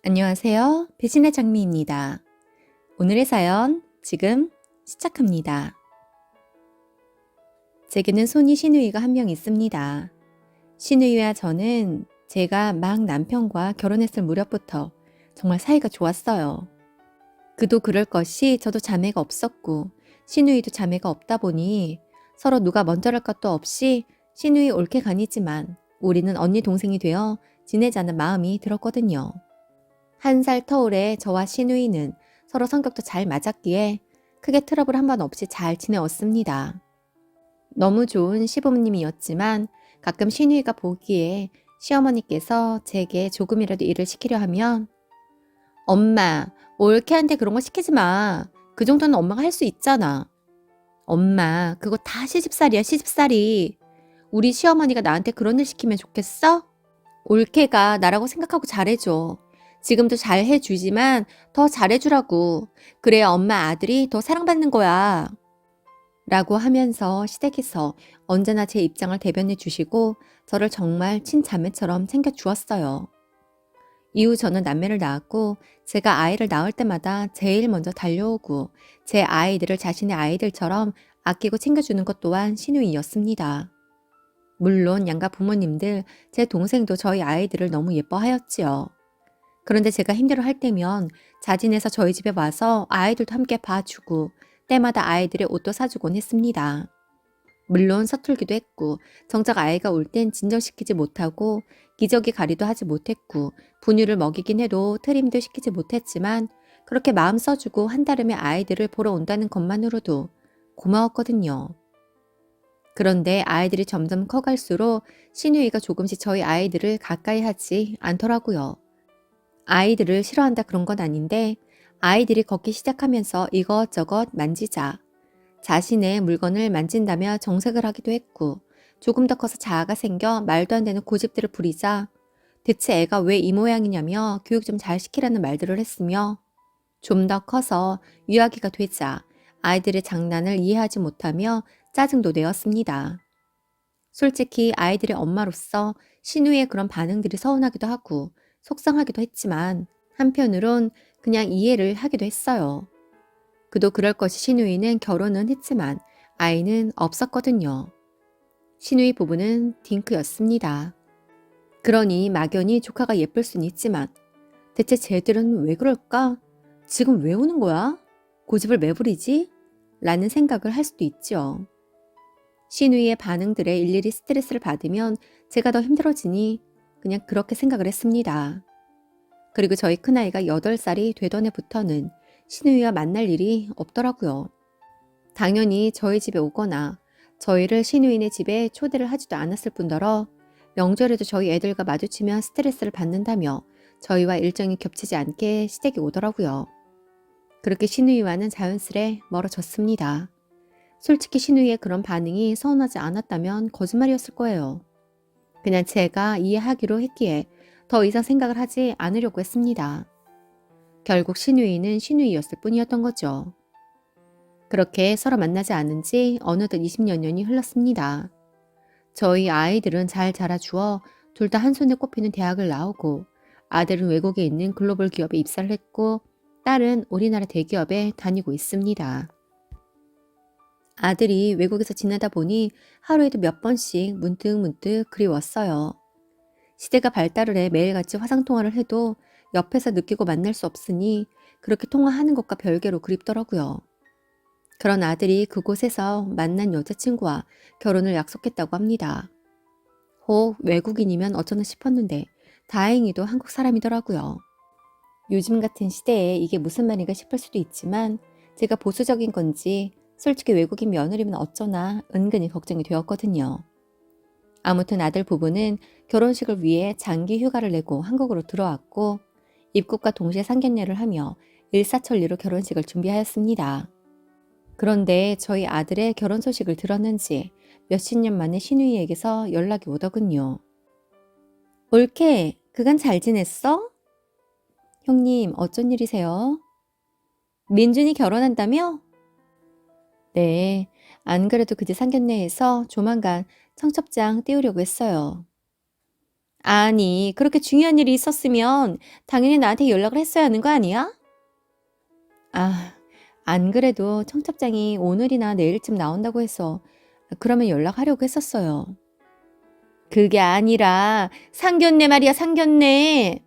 안녕하세요. 배신의 장미입니다. 오늘의 사연 지금 시작합니다. 제게는 손이 시누이가 한 명 있습니다. 시누이와 저는 제가 막 남편과 결혼했을 무렵부터 정말 사이가 좋았어요. 그도 그럴 것이 저도 자매가 없었고 시누이도 자매가 없다 보니 서로 누가 먼저랄 것도 없이 시누이 옳게 가니지만 우리는 언니 동생이 되어 지내자는 마음이 들었거든요. 1살 터울의 저와 시누이는 서로 성격도 잘 맞았기에 크게 트러블 한 번 없이 잘 지내왔습니다. 너무 좋은 시부모님이었지만 가끔 시누이가 보기에 시어머니께서 제게 조금이라도 일을 시키려 하면 엄마, 올케한테 그런 거 시키지 마. 그 정도는 엄마가 할 수 있잖아. 엄마, 그거 다 시집살이야, 시집살이. 우리 시어머니가 나한테 그런 일 시키면 좋겠어? 올케가 나라고 생각하고 잘해줘. 지금도 잘해주지만 더 잘해주라고. 그래야 엄마 아들이 더 사랑받는 거야. 라고 하면서 시댁에서 언제나 제 입장을 대변해 주시고 저를 정말 친자매처럼 챙겨주었어요. 이후 저는 남매를 낳았고 제가 아이를 낳을 때마다 제일 먼저 달려오고 제 아이들을 자신의 아이들처럼 아끼고 챙겨주는 것 또한 시누이였습니다. 물론 양가 부모님들, 제 동생도 저희 아이들을 너무 예뻐하였지요. 그런데 제가 힘들어할 때면 자진해서 저희 집에 와서 아이들도 함께 봐주고 때마다 아이들의 옷도 사주곤 했습니다. 물론 서툴기도 했고 정작 아이가 올 땐 진정시키지 못하고 기저귀 가리도 하지 못했고 분유를 먹이긴 해도 트림도 시키지 못했지만 그렇게 마음 써주고 한달음에 아이들을 보러 온다는 것만으로도 고마웠거든요. 그런데 아이들이 점점 커갈수록 시누이가 조금씩 저희 아이들을 가까이 하지 않더라고요. 아이들을 싫어한다 그런 건 아닌데 아이들이 걷기 시작하면서 이것저것 만지자. 자신의 물건을 만진다며 정색을 하기도 했고 조금 더 커서 자아가 생겨 말도 안 되는 고집들을 부리자 대체 애가 왜 이 모양이냐며 교육 좀 잘 시키라는 말들을 했으며 좀 더 커서 유아기가 되자 아이들의 장난을 이해하지 못하며 짜증도 내었습니다. 솔직히 아이들의 엄마로서 신우의 그런 반응들이 서운하기도 하고 속상하기도 했지만 한편으론 그냥 이해를 하기도 했어요. 그도 그럴 것이 시누이는 결혼은 했지만 아이는 없었거든요. 시누이 부부는 딩크였습니다. 그러니 막연히 조카가 예쁠 수는 있지만 대체 쟤들은 왜 그럴까? 지금 왜 우는 거야? 고집을 왜 부리지? 라는 생각을 할 수도 있죠. 시누이의 반응들에 일일이 스트레스를 받으면 제가 더 힘들어지니 그냥 그렇게 생각을 했습니다. 그리고 저희 큰아이가 8살이 되던 해부터는 시누이와 만날 일이 없더라고요. 당연히 저희 집에 오거나 저희를 시누이네 집에 초대를 하지도 않았을 뿐더러 명절에도 저희 애들과 마주치면 스트레스를 받는다며 저희와 일정이 겹치지 않게 시댁에 오더라고요. 그렇게 시누이와는 자연스레 멀어졌습니다. 솔직히 시누이의 그런 반응이 서운하지 않았다면 거짓말이었을 거예요. 그냥 제가 이해하기로 했기에 더 이상 생각을 하지 않으려고 했습니다. 결국 시누이는 시누이였을 뿐이었던 거죠. 그렇게 서로 만나지 않은 지 어느덧 20여 년이 흘렀습니다. 저희 아이들은 잘 자라주어 둘 다 한손에 꼽히는 대학을 나오고 아들은 외국에 있는 글로벌 기업에 입사를 했고 딸은 우리나라 대기업에 다니고 있습니다. 아들이 외국에서 지내다 보니 하루에도 몇 번씩 문득문득 그리웠어요. 시대가 발달을 해 매일같이 화상통화를 해도 옆에서 느끼고 만날 수 없으니 그렇게 통화하는 것과 별개로 그립더라고요. 그런 아들이 그곳에서 만난 여자친구와 결혼을 약속했다고 합니다. 혹 외국인이면 어쩌나 싶었는데 다행히도 한국 사람이더라고요. 요즘 같은 시대에 이게 무슨 말인가 싶을 수도 있지만 제가 보수적인 건지 솔직히 외국인 며느리면 어쩌나 은근히 걱정이 되었거든요. 아무튼 아들 부부는 결혼식을 위해 장기 휴가를 내고 한국으로 들어왔고 입국과 동시에 상견례를 하며 일사천리로 결혼식을 준비하였습니다. 그런데 저희 아들의 결혼 소식을 들었는지 몇십 년 만에 시누이에게서 연락이 오더군요. 올케, 그간 잘 지냈어? 형님, 어쩐 일이세요? 민준이 결혼한다며? 네, 안 그래도 그제 상견례에서 조만간 청첩장 띄우려고 했어요. 아니, 그렇게 중요한 일이 있었으면 당연히 나한테 연락을 했어야 하는 거 아니야? 아, 안 그래도 청첩장이 오늘이나 내일쯤 나온다고 해서 그러면 연락하려고 했었어요. 그게 아니라 상견례 말이야, 상견례.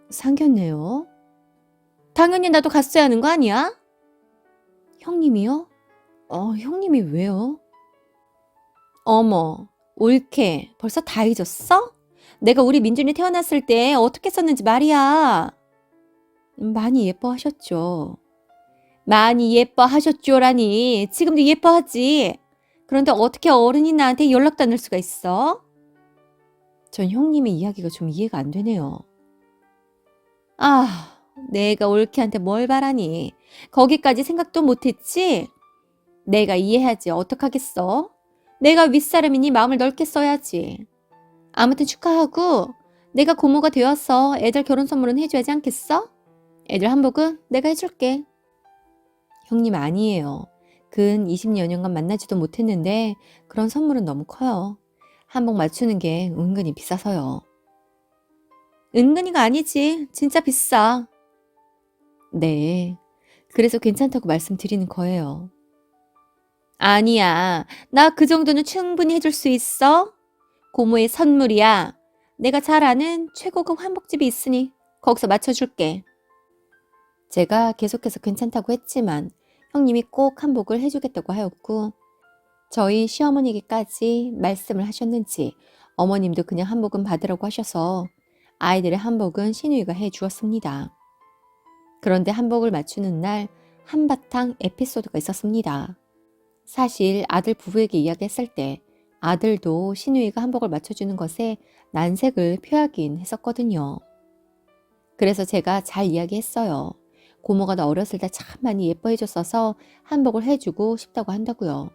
상견례요? 당연히 나도 갔어야 하는 거 아니야? 형님이요? 형님이 왜요? 어머, 올케, 벌써 다 잊었어? 내가 우리 민준이 태어났을 때 어떻게 썼는지 말이야. 많이 예뻐하셨죠. 많이 예뻐하셨죠라니. 지금도 예뻐하지. 그런데 어떻게 어른이 나한테 연락도 안 할 수가 있어? 전 형님의 이야기가 좀 이해가 안 되네요. 아, 내가 올케한테 뭘 바라니. 거기까지 생각도 못했지? 내가 이해하지 어떡하겠어? 내가 윗사람이니 마음을 넓게 써야지. 아무튼 축하하고 내가 고모가 되어서 애들 결혼 선물은 해줘야지 않겠어? 애들 한복은 내가 해줄게. 형님 아니에요. 근 20여 년간 만나지도 못했는데 그런 선물은 너무 커요. 한복 맞추는 게 은근히 비싸서요. 은근히가 아니지. 진짜 비싸. 네. 그래서 괜찮다고 말씀드리는 거예요. 아니야. 나 그 정도는 충분히 해줄 수 있어. 고모의 선물이야. 내가 잘 아는 최고급 한복집이 있으니 거기서 맞춰줄게. 제가 계속해서 괜찮다고 했지만 형님이 꼭 한복을 해주겠다고 하였고 저희 시어머니에게까지 말씀을 하셨는지 어머님도 그냥 한복은 받으라고 하셔서 아이들의 한복은 시누이가 해주었습니다. 그런데 한복을 맞추는 날 한바탕 에피소드가 있었습니다. 사실 아들 부부에게 이야기했을 때 아들도 시누이가 한복을 맞춰주는 것에 난색을 표하긴 했었거든요. 그래서 제가 잘 이야기했어요. 고모가 나 어렸을 때 참 많이 예뻐해줬어서 한복을 해주고 싶다고 한다고요.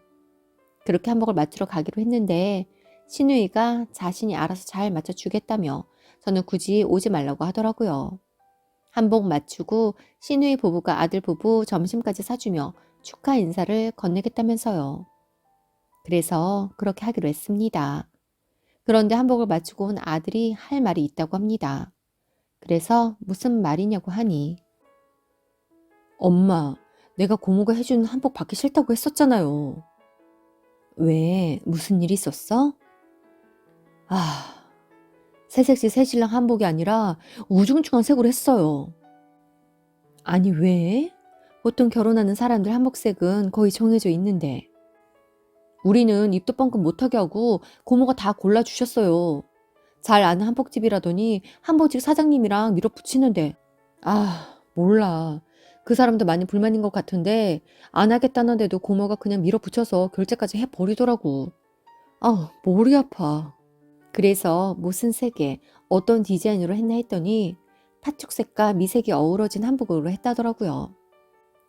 그렇게 한복을 맞추러 가기로 했는데 시누이가 자신이 알아서 잘 맞춰주겠다며 저는 굳이 오지 말라고 하더라고요. 한복 맞추고 시누이 부부가 아들 부부 점심까지 사주며 축하 인사를 건네겠다면서요. 그래서 그렇게 하기로 했습니다. 그런데 한복을 맞추고 온 아들이 할 말이 있다고 합니다. 그래서 무슨 말이냐고 하니 엄마, 내가 고모가 해준 한복 받기 싫다고 했었잖아요. 왜? 무슨 일 있었어? 아, 새색시 새신랑 한복이 아니라 우중충한 색으로 했어요. 아니, 왜? 보통 결혼하는 사람들 한복색은 거의 정해져 있는데. 우리는 입도 뻥끗 못하게 하고 고모가 다 골라주셨어요. 잘 아는 한복집이라더니 한복집 사장님이랑 밀어붙이는데. 아, 몰라. 그 사람도 많이 불만인 것 같은데 안 하겠다는데도 고모가 그냥 밀어붙여서 결제까지 해버리더라고. 아, 머리 아파. 그래서 무슨 색에 어떤 디자인으로 했나 했더니 팥죽색과 미색이 어우러진 한복으로 했다더라고요.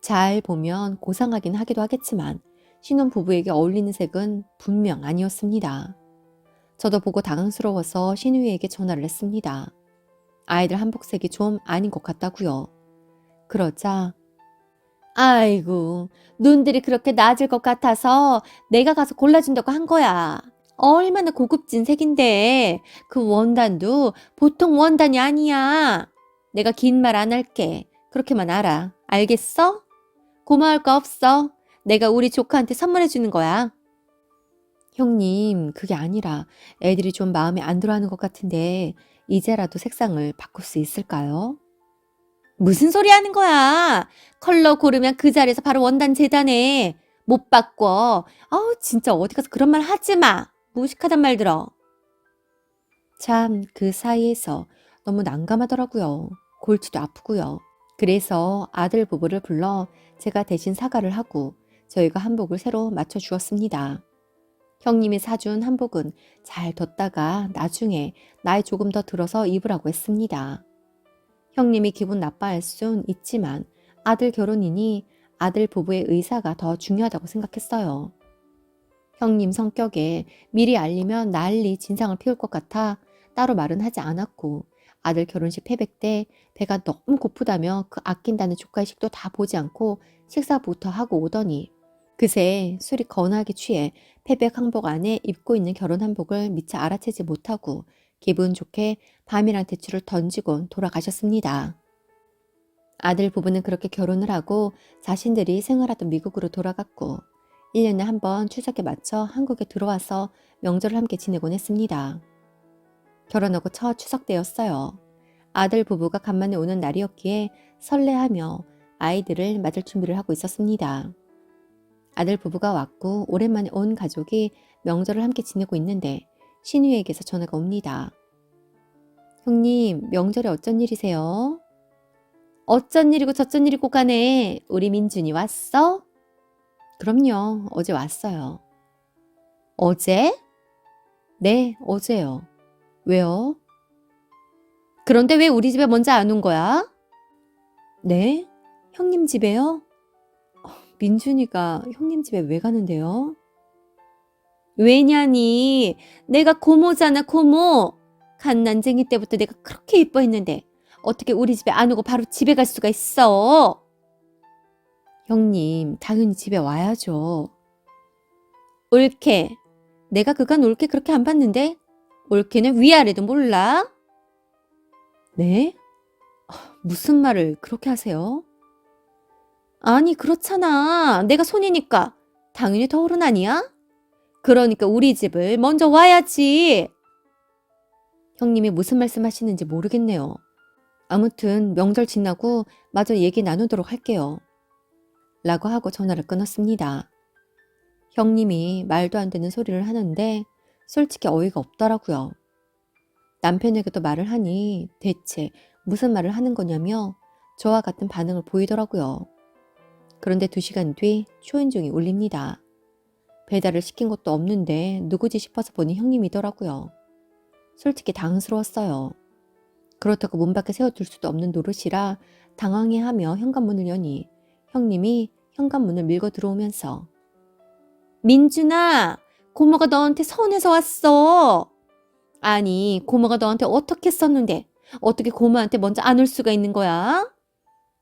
잘 보면 고상하긴 하기도 하겠지만 신혼부부에게 어울리는 색은 분명 아니었습니다. 저도 보고 당황스러워서 신우이에게 전화를 했습니다. 아이들 한복색이 좀 아닌 것 같다고요. 그러자 아이고 눈들이 그렇게 낮을 것 같아서 내가 가서 골라준다고 한 거야. 얼마나 고급진 색인데 그 원단도 보통 원단이 아니야. 내가 긴 말 안 할게. 그렇게만 알아. 알겠어? 고마울 거 없어. 내가 우리 조카한테 선물해 주는 거야. 형님, 그게 아니라 애들이 좀 마음에 안 들어하는 것 같은데 이제라도 색상을 바꿀 수 있을까요? 무슨 소리 하는 거야? 컬러 고르면 그 자리에서 바로 원단 재단해. 못 바꿔. 아우, 진짜 어디 가서 그런 말 하지 마. 무식하단 말 들어. 참, 그 사이에서 너무 난감하더라고요. 골치도 아프고요. 그래서 아들 부부를 불러 제가 대신 사과를 하고 저희가 한복을 새로 맞춰 주었습니다. 형님이 사준 한복은 잘 뒀다가 나중에 나이 조금 더 들어서 입으라고 했습니다. 형님이 기분 나빠할 순 있지만 아들 결혼이니 아들 부부의 의사가 더 중요하다고 생각했어요. 형님 성격에 미리 알리면 난리 진상을 피울 것 같아 따로 말은 하지 않았고 아들 결혼식 패백 때 배가 너무 고프다며 그 아낀다는 조카의식도 다 보지 않고 식사부터 하고 오더니 그새 술이 거나하게 취해 패백 한복 안에 입고 있는 결혼 한복을 미처 알아채지 못하고 기분 좋게 밤이랑 대추를 던지고 돌아가셨습니다. 아들 부부는 그렇게 결혼을 하고 자신들이 생활하던 미국으로 돌아갔고 1년에 한 번 추석에 맞춰 한국에 들어와서 명절을 함께 지내곤 했습니다. 결혼하고 첫 추석 때였어요. 아들 부부가 간만에 오는 날이었기에 설레하며 아이들을 맞을 준비를 하고 있었습니다. 아들 부부가 왔고 오랜만에 온 가족이 명절을 함께 지내고 있는데 신우에게서 전화가 옵니다. 형님, 명절에 어쩐 일이세요? 어쩐 일이고 저쩐 일이고 가네. 우리 민준이 왔어? 그럼요, 어제 왔어요. 어제? 네, 어제요. 왜요? 그런데 왜 우리 집에 먼저 안 온 거야? 네? 형님 집에요? 민준이가 형님 집에 왜 가는데요? 왜냐니? 내가 고모잖아, 고모. 갓난쟁이 때부터 내가 그렇게 이뻐했는데 어떻게 우리 집에 안 오고 바로 집에 갈 수가 있어? 형님, 당연히 집에 와야죠. 올케. 내가 그간 올케 그렇게 안 봤는데? 올케는 위아래도 몰라? 네? 무슨 말을 그렇게 하세요? 아니, 그렇잖아. 내가 손이니까. 당연히 더 어른 아니야? 그러니까 우리 집을 먼저 와야지. 형님이 무슨 말씀 하시는지 모르겠네요. 아무튼 명절 지나고 마저 얘기 나누도록 할게요. 라고 하고 전화를 끊었습니다. 형님이 말도 안 되는 소리를 하는데 솔직히 어이가 없더라고요. 남편에게도 말을 하니 대체 무슨 말을 하는 거냐며 저와 같은 반응을 보이더라고요. 그런데 2시간 뒤 초인종이 울립니다. 배달을 시킨 것도 없는데 누구지 싶어서 보니 형님이더라고요. 솔직히 당황스러웠어요. 그렇다고 문 밖에 세워둘 수도 없는 노릇이라 당황해하며 현관문을 여니 형님이 현관문을 밀고 들어오면서 민준아, 고모가 너한테 서운해서 왔어. 아니, 고모가 너한테 어떻게 썼는데 어떻게 고모한테 먼저 안 올 수가 있는 거야?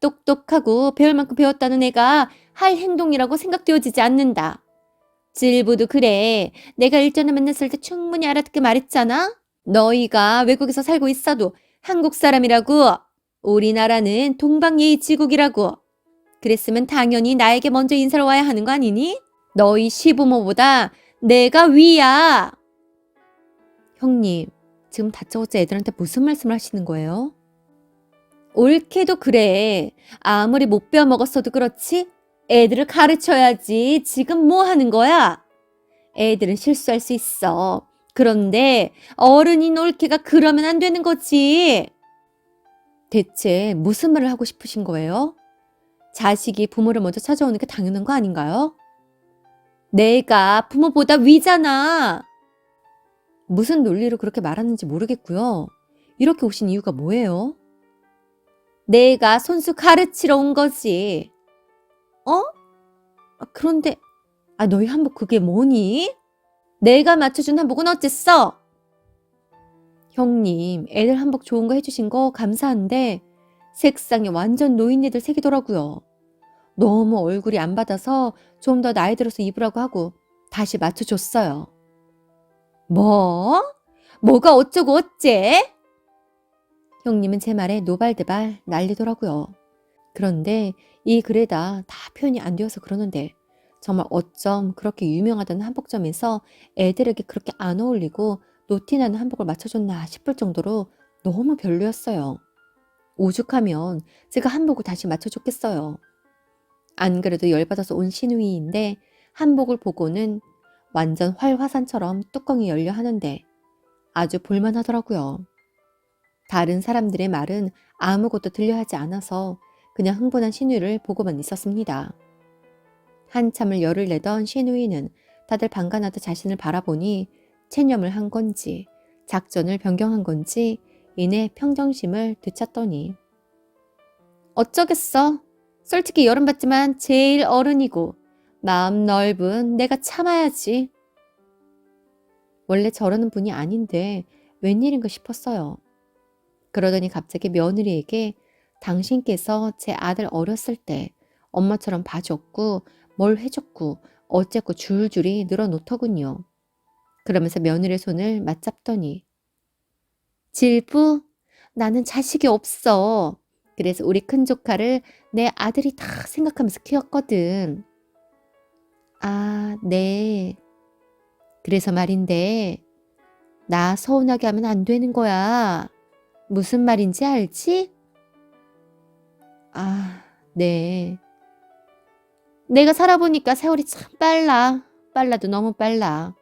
똑똑하고 배울 만큼 배웠다는 애가 할 행동이라고 생각되어지지 않는다. 질부도 그래. 내가 일전에 만났을 때 충분히 알아듣게 말했잖아. 너희가 외국에서 살고 있어도 한국 사람이라고. 우리나라는 동방예의지국이라고. 그랬으면 당연히 나에게 먼저 인사를 와야 하는 거 아니니? 너희 시부모보다 내가 위야. 형님, 지금 다짜고짜 애들한테 무슨 말씀을 하시는 거예요? 옳게도 그래. 아무리 못 배워먹었어도 그렇지. 애들을 가르쳐야지. 지금 뭐 하는 거야? 애들은 실수할 수 있어. 그런데 어른인 옳게가 그러면 안 되는 거지. 대체 무슨 말을 하고 싶으신 거예요? 자식이 부모를 먼저 찾아오는 게 당연한 거 아닌가요? 내가 부모보다 위잖아. 무슨 논리로 그렇게 말하는지 모르겠고요. 이렇게 오신 이유가 뭐예요? 내가 손수 가르치러 온 거지. 어? 그런데 너희 한복 그게 뭐니? 내가 맞춰준 한복은 어쨌어? 형님, 애들 한복 좋은 거 해주신 거 감사한데 색상이 완전 노인네들 색이더라고요. 너무 얼굴이 안 받아서 좀 더 나이 들어서 입으라고 하고 다시 맞춰줬어요. 뭐? 뭐가 어쩌고 어째? 형님은 제 말에 노발대발 난리더라고요. 그런데 이 글에다 다 표현이 안 되어서 그러는데 정말 어쩜 그렇게 유명하다는 한복점에서 애들에게 그렇게 안 어울리고 노티나는 한복을 맞춰줬나 싶을 정도로 너무 별로였어요. 오죽하면 제가 한복을 다시 맞춰줬겠어요. 안 그래도 열받아서 온 시누이인데 한복을 보고는 완전 활화산처럼 뚜껑이 열려 하는데 아주 볼만하더라고요. 다른 사람들의 말은 아무것도 들려하지 않아서 그냥 흥분한 시누이를 보고만 있었습니다. 한참을 열을 내던 시누이는 다들 방관하듯 자신을 바라보니 체념을 한 건지 작전을 변경한 건지 이내 평정심을 되찾더니 어쩌겠어. 솔직히 여름받지만 제일 어른이고 마음 넓은 내가 참아야지. 원래 저러는 분이 아닌데 웬일인가 싶었어요. 그러더니 갑자기 며느리에게 당신께서 제 아들 어렸을 때 엄마처럼 봐줬고 뭘 해줬고 어쨌고 줄줄이 늘어놓더군요. 그러면서 며느리의 손을 맞잡더니 질부, 나는 자식이 없어. 그래서 우리 큰 조카를 내 아들이 다 생각하면서 키웠거든. 아, 네. 그래서 말인데, 나 서운하게 하면 안 되는 거야. 무슨 말인지 알지? 아, 네. 내가 살아보니까 세월이 참 빨라. 빨라도 너무 빨라.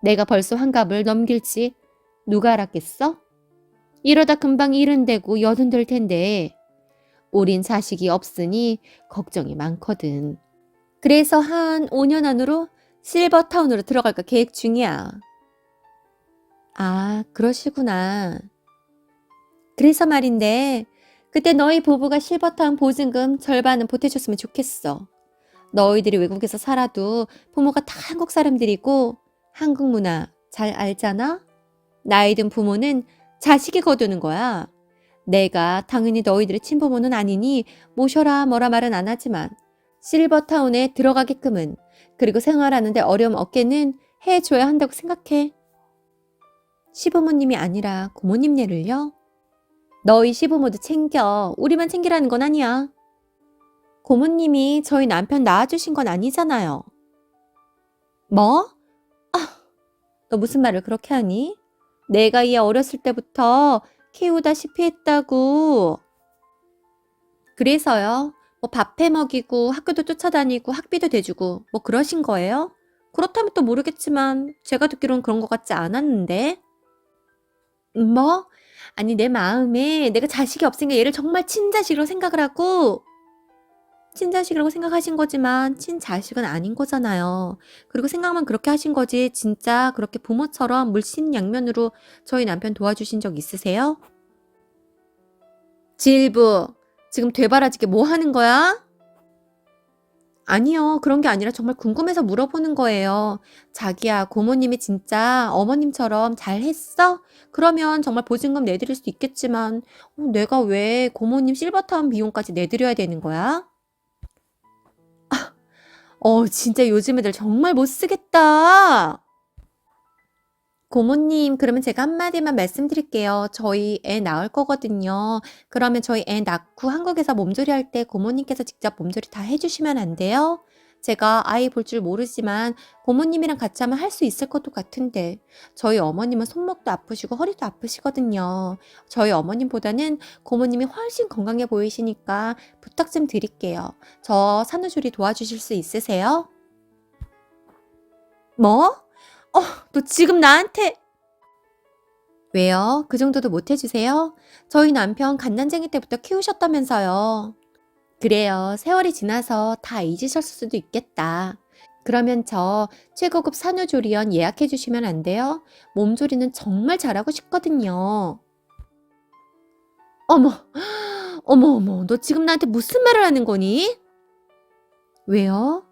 내가 벌써 환갑을 넘길지 누가 알았겠어? 이러다 금방 70 되고 80 될 텐데 우린 자식이 없으니 걱정이 많거든. 그래서 한 5년 안으로 실버타운으로 들어갈까 계획 중이야. 아, 그러시구나. 그래서 말인데 그때 너희 부부가 실버타운 보증금 절반은 보태줬으면 좋겠어. 너희들이 외국에서 살아도 부모가 다 한국 사람들이고 한국 문화 잘 알잖아? 나이 든 부모는 자식이 거두는 거야. 내가 당연히 너희들의 친부모는 아니니 모셔라 뭐라 말은 안 하지만 실버타운에 들어가게끔은 그리고 생활하는데 어려움 없게는 해줘야 한다고 생각해. 시부모님이 아니라 고모님네를요? 너희 시부모도 챙겨. 우리만 챙기라는 건 아니야. 고모님이 저희 남편 낳아주신 건 아니잖아요. 뭐? 아, 너 무슨 말을 그렇게 하니? 내가 얘 어렸을 때부터 키우다시피 했다고. 그래서요. 뭐 밥해 먹이고 학교도 쫓아다니고 학비도 대주고 뭐 그러신 거예요? 그렇다면 또 모르겠지만 제가 듣기로는 그런 것 같지 않았는데. 뭐? 아니 내 마음에 내가 자식이 없으니까 얘를 정말 친자식으로 생각을 하고 친자식이라고 생각하신 거지만 친자식은 아닌 거잖아요. 그리고 생각만 그렇게 하신 거지 진짜 그렇게 부모처럼 물심양면으로 저희 남편 도와주신 적 있으세요? 질부, 지금 되바라지게 뭐 하는 거야? 아니요. 그런 게 아니라 정말 궁금해서 물어보는 거예요. 자기야, 고모님이 진짜 어머님처럼 잘했어? 그러면 정말 보증금 내드릴 수 있겠지만 내가 왜 고모님 실버타운 비용까지 내드려야 되는 거야? 진짜 요즘 애들 정말 못 쓰겠다. 고모님, 그러면 제가 한마디만 말씀드릴게요. 저희 애 낳을 거거든요. 그러면 저희 애 낳고 한국에서 몸조리 할 때 고모님께서 직접 몸조리 다 해주시면 안 돼요? 제가 아이 볼 줄 모르지만 고모님이랑 같이 하면 할 수 있을 것도 같은데 저희 어머님은 손목도 아프시고 허리도 아프시거든요. 저희 어머님보다는 고모님이 훨씬 건강해 보이시니까 부탁 좀 드릴게요. 저 산후조리 도와주실 수 있으세요? 뭐? 너 지금 나한테 왜요? 그 정도도 못 해주세요? 저희 남편 갓난쟁이 때부터 키우셨다면서요. 그래요. 세월이 지나서 다 잊으셨을 수도 있겠다. 그러면 저 최고급 산후조리원 예약해 주시면 안 돼요? 몸조리는 정말 잘하고 싶거든요. 어머, 어머, 너 지금 나한테 무슨 말을 하는 거니? 왜요?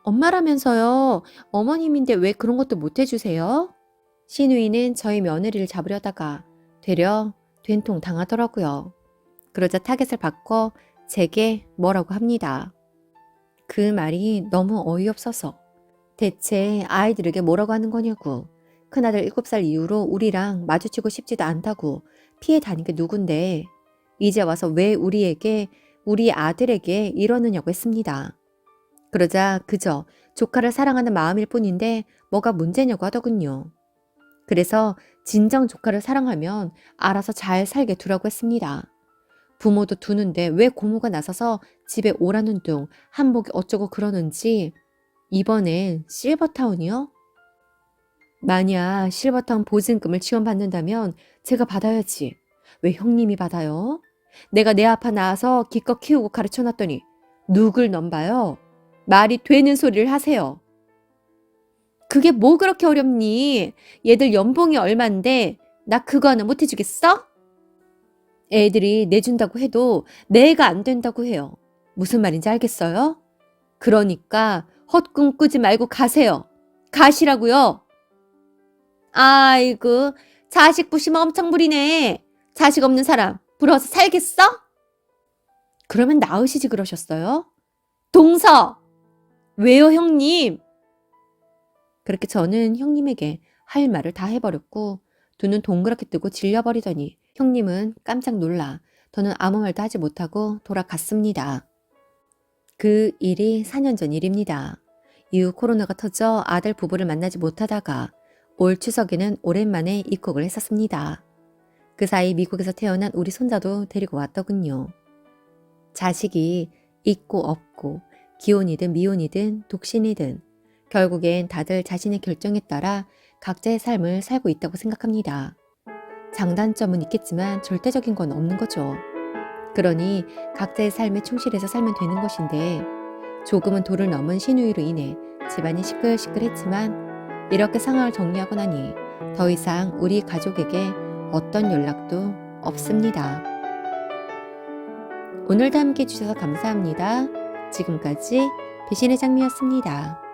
엄마라면서요. 어머님인데 왜 그런 것도 못 해주세요? 신우이는 저희 며느리를 잡으려다가 되려 된통 당하더라고요. 그러자 타겟을 바꿔 제게 뭐라고 합니다. 그 말이 너무 어이없어서 대체 아이들에게 뭐라고 하는 거냐고. 큰아들 7살 이후로 우리랑 마주치고 싶지도 않다고 피해 다닌 게 누군데 이제 와서 왜 우리 아들에게 이러느냐고 했습니다. 그러자 그저 조카를 사랑하는 마음일 뿐인데 뭐가 문제냐고 하더군요. 그래서 진정 조카를 사랑하면 알아서 잘 살게 두라고 했습니다. 부모도 두는데 왜 고모가 나서서 집에 오라는 둥 한복이 어쩌고 그러는지 이번엔 실버타운이요? 만약 실버타운 보증금을 지원받는다면 제가 받아야지. 왜 형님이 받아요? 내가 내 아파 낳아서 기껏 키우고 가르쳐놨더니 누굴 넘봐요? 말이 되는 소리를 하세요. 그게 뭐 그렇게 어렵니? 얘들 연봉이 얼만데 나 그거 하나 못 해주겠어? 애들이 내준다고 해도 내가 안 된다고 해요. 무슨 말인지 알겠어요? 그러니까 헛꿈 꾸지 말고 가세요. 가시라고요. 아이고, 자식 부심 엄청 부리네. 자식 없는 사람 부러워서 살겠어? 그러면 나으시지 그러셨어요? 동서! 왜요, 형님? 그렇게 저는 형님에게 할 말을 다 해버렸고 두 눈 동그랗게 뜨고 질려버리더니 형님은 깜짝 놀라 더는 아무 말도 하지 못하고 돌아갔습니다. 그 일이 4년 전 일입니다. 이후 코로나가 터져 아들 부부를 만나지 못하다가 올 추석에는 오랜만에 입국을 했었습니다. 그 사이 미국에서 태어난 우리 손자도 데리고 왔더군요. 자식이 있고 없고 기혼이든 미혼이든 독신이든 결국엔 다들 자신의 결정에 따라 각자의 삶을 살고 있다고 생각합니다. 장단점은 있겠지만 절대적인 건 없는 거죠. 그러니 각자의 삶에 충실해서 살면 되는 것인데 조금은 도를 넘은 신우이로 인해 집안이 시끌시끌했지만 이렇게 상황을 정리하고 나니 더 이상 우리 가족에게 어떤 연락도 없습니다. 오늘도 함께 해주셔서 감사합니다. 지금까지 배신의 장미였습니다.